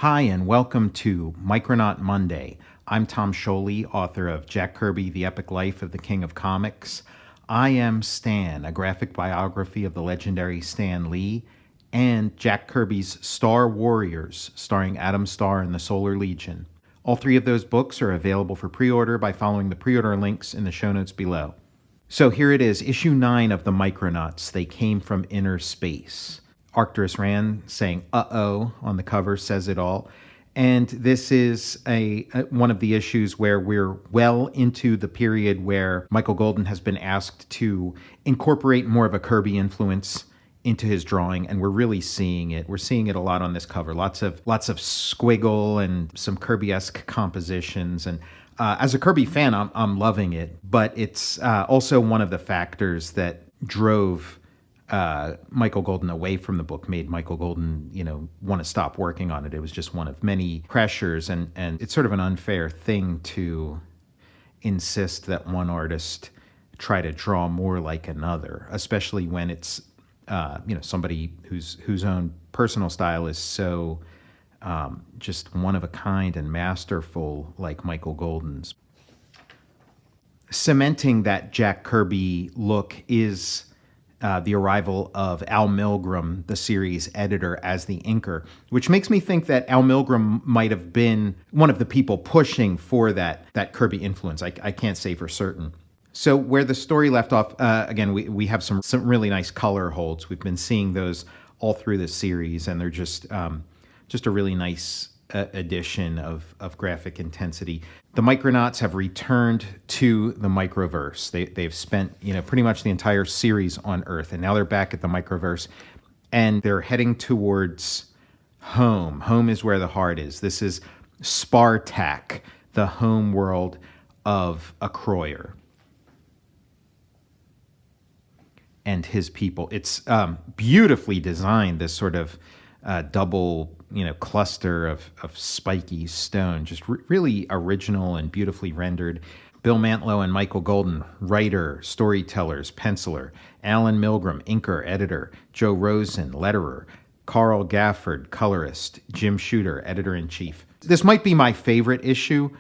Hi, and welcome to Micronaut Monday. I'm Tom Scioli, author of Jack Kirby, The Epic Life of the King of Comics. I Am Stan, a graphic biography of the legendary Stan Lee, and Jack Kirby's Star Warriors, starring Adam Starr and the Solar Legion. All three of those books are available for pre-order by following the pre-order links in the show notes below. So here it is, issue 9 of the Micronauts. They came from inner space. Arcturus Rand saying "uh-oh" on the cover says it all. And this is one of the issues where we're well into the period where Michael Golden has been asked to incorporate more of a Kirby influence into his drawing, and we're really seeing it. We're seeing it a lot on this cover. Lots of squiggle and some Kirby-esque compositions. And as a Kirby fan, I'm loving it. But it's also one of the factors that drove Michael Golden away from the book, made Michael Golden, want to stop working on it. It was just one of many pressures, and it's sort of an unfair thing to insist that one artist try to draw more like another, especially when it's somebody whose own personal style is so just one of a kind and masterful, like Michael Golden's. Cementing that Jack Kirby look is the arrival of Al Milgrom, the series editor, as the inker, which makes me think that Al Milgrom might have been one of the people pushing for that Kirby influence. I can't say for certain. So where the story left off, again, we have some really nice color holds. We've been seeing those all through the series, and they're just a really nice addition of graphic intensity. The Micronauts have returned to the Microverse. They've spent pretty much the entire series on Earth, and now they're back at the Microverse, and they're heading towards home. Home is where the heart is. This is Spartak, the home world of Acroyear and his people. It's beautifully designed, this sort of double cluster of spiky stone, just really original and beautifully rendered. Bill Mantlo and Michael Golden, writer, storytellers, penciler. Alan Milgrom, inker, editor. Joe Rosen, letterer. Carl Gafford, colorist. Jim Shooter, editor-in-chief. This might be my favorite issue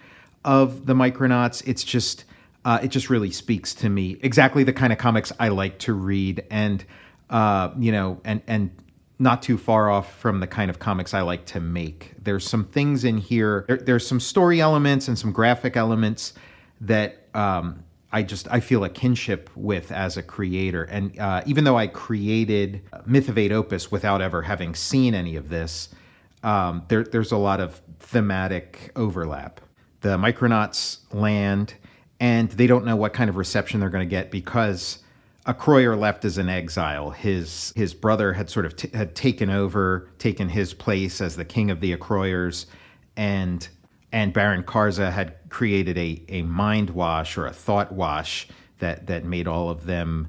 of the Micronauts. It's just it just really speaks to me. Exactly the kind of comics I like to read, and and not too far off from the kind of comics I like to make. There's some things in here. There's some story elements and some graphic elements that I feel a kinship with as a creator. And even though I created Myth of Eight Opus without ever having seen any of this, there's a lot of thematic overlap. The Micronauts land, and they don't know what kind of reception they're going to get because Acroyear left as an exile. His brother had sort of had taken his place as the king of the Acroyers, and Baron Karza had created a mind wash or a thought wash that made all of them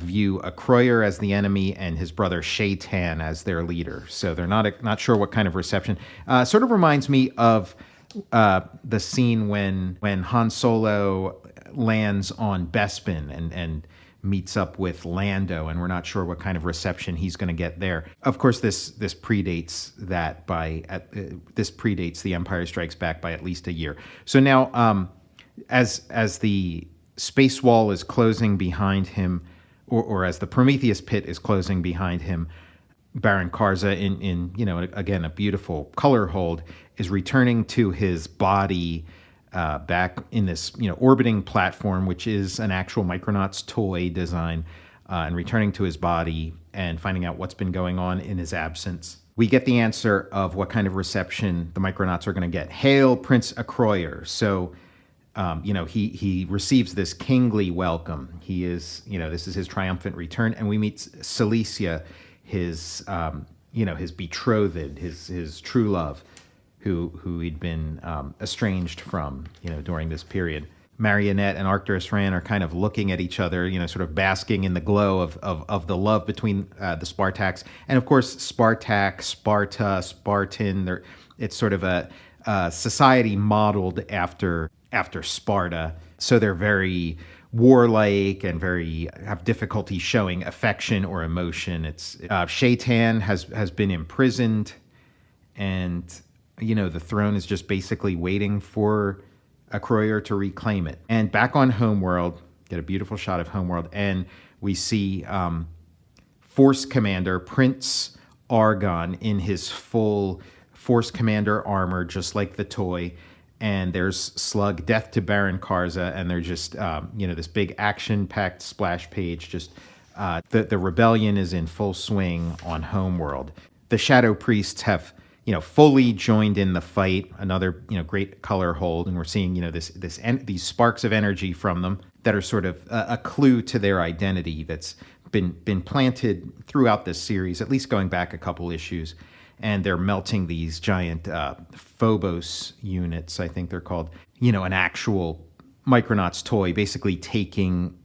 view Acroyear as the enemy and his brother Shaitan as their leader. So they're not sure what kind of reception. Sort of reminds me of the scene when Han Solo lands on Bespin and meets up with Lando, and we're not sure what kind of reception he's going to get there. Of course, this predates that this predates The Empire Strikes Back by at least a year. So now, as the space wall is closing behind him, or as the Prometheus pit is closing behind him, Baron Karza, in again a beautiful color hold, is returning to his body. Back in this, orbiting platform, which is an actual Micronauts toy design, and returning to his body and finding out what's been going on in his absence. We get the answer of what kind of reception the Micronauts are going to get. Hail Prince Acroyear. So, he receives this kingly welcome. He is, this is his triumphant return, and we meet Cilicia, his betrothed, his true love, who he'd been estranged from, during this period. Marionette and Arcturus Rand are kind of looking at each other, sort of basking in the glow of the love between the Spartaks. And of course, Spartak, Sparta, Spartan, it's sort of a society modeled after Sparta. So they're very warlike and have difficulty showing affection or emotion. It's Shaitan has been imprisoned, and The throne is just basically waiting for Acroyear to reclaim it. And back on Homeworld, get a beautiful shot of Homeworld, and we see Force Commander Prince Argon in his full Force Commander armor, just like the toy. And there's Slug, Death to Baron Karza, and they're just, this big action-packed splash page. Just the rebellion is in full swing on Homeworld. The Shadow Priests have, fully joined in the fight. Another, great color hold, and we're seeing, these sparks of energy from them that are sort of a clue to their identity that's been planted throughout this series, at least going back a couple issues. And they're melting these giant Phobos units, I think they're called, an actual Micronauts toy, basically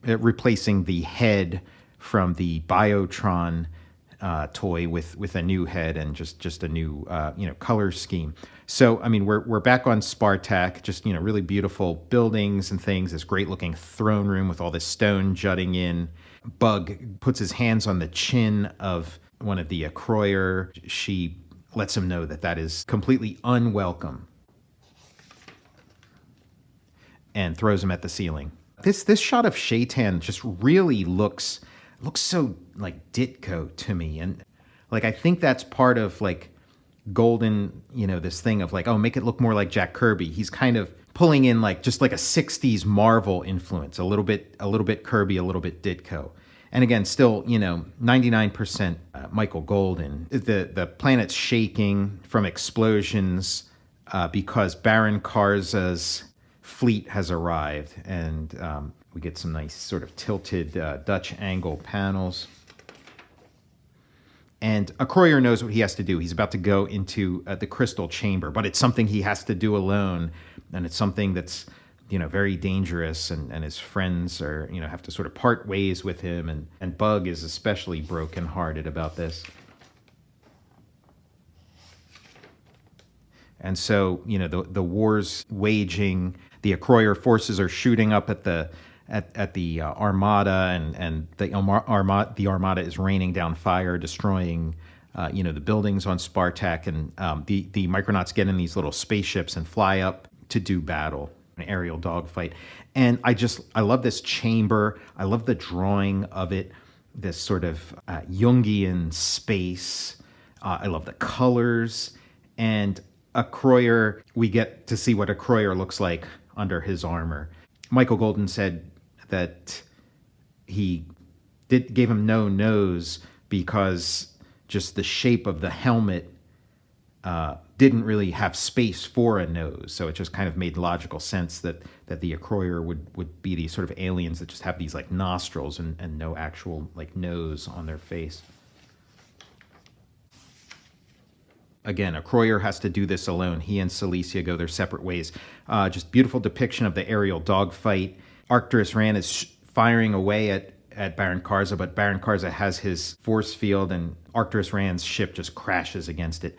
replacing the head from the Biotron toy with a new head and just a new, color scheme. So, I mean, we're back on Spartak, just, really beautiful buildings and things, this great looking throne room with all this stone jutting in. Bug puts his hands on the chin of one of the Acroyear. She lets him know that is completely unwelcome and throws him at the ceiling. This shot of Shaitan just really looks so like Ditko to me. And like, I think that's part of like Golden, this thing of like, oh, make it look more like Jack Kirby. He's kind of pulling in like just like a 60s Marvel influence, a little bit Kirby, a little bit Ditko. And again, still, 99% Michael Golden. The planet's shaking from explosions because Baron Karza's fleet has arrived. And we get some nice sort of tilted Dutch angle panels. And Acroyear knows what he has to do. He's about to go into the crystal chamber, but it's something he has to do alone. And it's something that's, very dangerous, and his friends are, have to sort of part ways with him. And Bug is especially brokenhearted about this. And so, the war's waging. The Acroyear forces are shooting up at the Armada, and the Armada is raining down fire, destroying the buildings on Spartak, and the Micronauts get in these little spaceships and fly up to do battle, an aerial dogfight. And I love this chamber. I love the drawing of it, this sort of Jungian space. I love the colors. And Acroyear, we get to see what Acroyear looks like under his armor. Michael Golden said that he gave him no nose because just the shape of the helmet didn't really have space for a nose. So it just kind of made logical sense that the Acroyear would be these sort of aliens that just have these like nostrils and no actual like nose on their face. Again, Acroyear has to do this alone. He and Cilicia go their separate ways. Just beautiful depiction of the aerial dogfight. Arcturus Ran is firing away at Baron Karza, but Baron Karza has his force field, and Arcturus Ran's ship just crashes against it.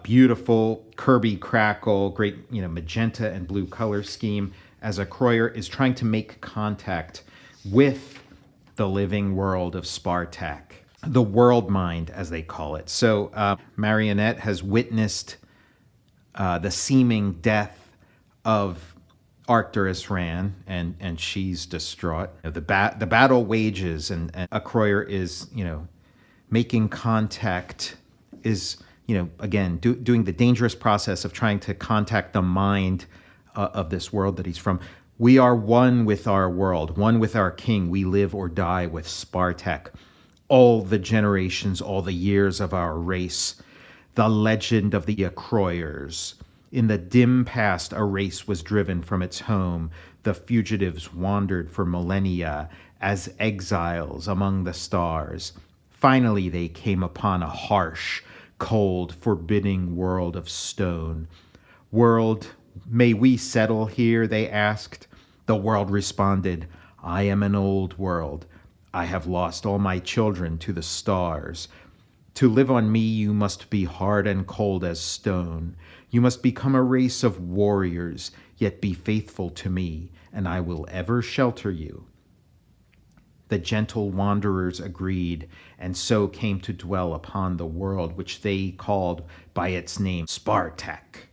Beautiful Kirby crackle, great magenta and blue color scheme as Acroyear is trying to make contact with the living world of Spartak, the world mind as they call it. So Marionette has witnessed the seeming death of Arcturus Ran, and she's distraught. The battle wages, and Acroyear is making contact, is again doing the dangerous process of trying to contact the mind of this world that he's from. We are one with our world, one with our king. We live or die with Spartak. All the generations, all the years of our race, the legend of the Acroyers. In the dim past, a race was driven from its home. The fugitives wandered for millennia as exiles among the stars. Finally, they came upon a harsh, cold, forbidding world of stone. World, may we settle here, they asked. The world responded, I am an old world. I have lost all my children to the stars. To live on me, you must be hard and cold as stone. You must become a race of warriors, yet be faithful to me, and I will ever shelter you. The gentle wanderers agreed, and so came to dwell upon the world which they called by its name Spartak.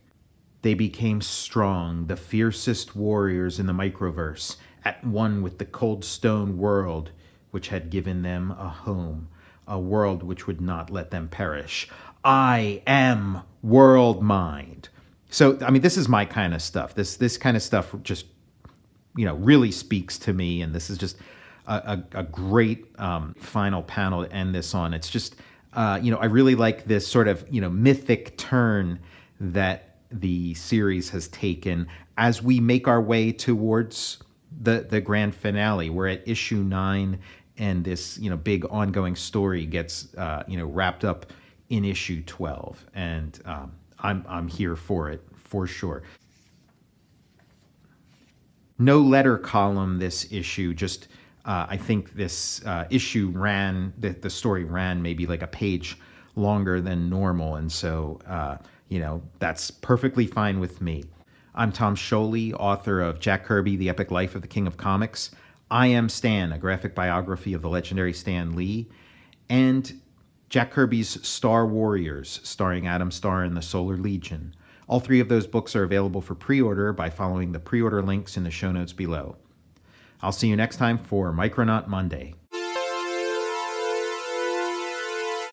They became strong, the fiercest warriors in the microverse, at one with the cold stone world which had given them a home, a world which would not let them perish. I am world mind. So, I mean, this is my kind of stuff. This kind of stuff just, really speaks to me. And this is just a great final panel to end this on. It's just, I really like this sort of, mythic turn that the series has taken as we make our way towards the grand finale. We're at issue 9, and this big ongoing story gets wrapped up in issue 12, and I'm here for it for sure. No letter column this issue. Just I think this issue ran, the story ran maybe like a page longer than normal, and so that's perfectly fine with me. I'm Tom Scioli, author of Jack Kirby, The Epic Life of the King of Comics. I Am Stan, a graphic biography of the legendary Stan Lee, and Jack Kirby's Star Warriors, starring Adam Starr and the Solar Legion. All 3 of those books are available for pre-order by following the pre-order links in the show notes below. I'll see you next time for Micronaut Monday.